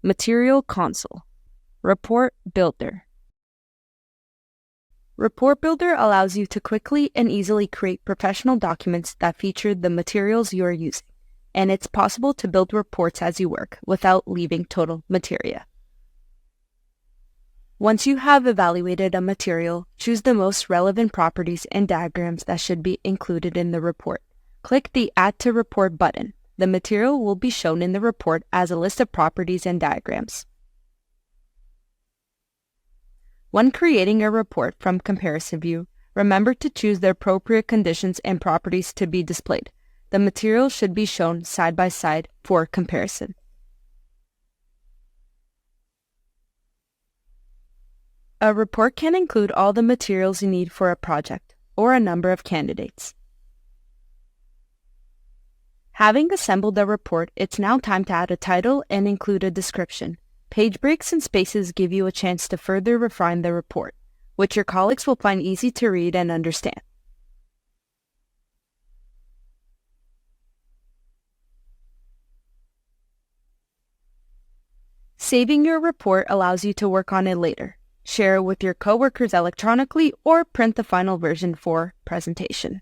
Material Console. Report Builder. Report Builder allows you to quickly and easily create professional documents that feature the materials you are using, and it's possible to build reports as you work without leaving Total Materia. Once you have evaluated a material, choose the most relevant properties and diagrams that should be included in the report. Click the Add to Report button. The material will be shown in the report as a list of properties and diagrams. When creating a report from Comparison View, remember to choose the appropriate conditions and properties to be displayed. The material should be shown side by side for comparison. A report can include all the materials you need for a project or a number of candidates. Having assembled a report, it's now time to add a title and include a description. Page breaks and spaces give you a chance to further refine the report, which your colleagues will find easy to read and understand. Saving your report allows you to work on it later, share it with your coworkers electronically, or print the final version for presentation.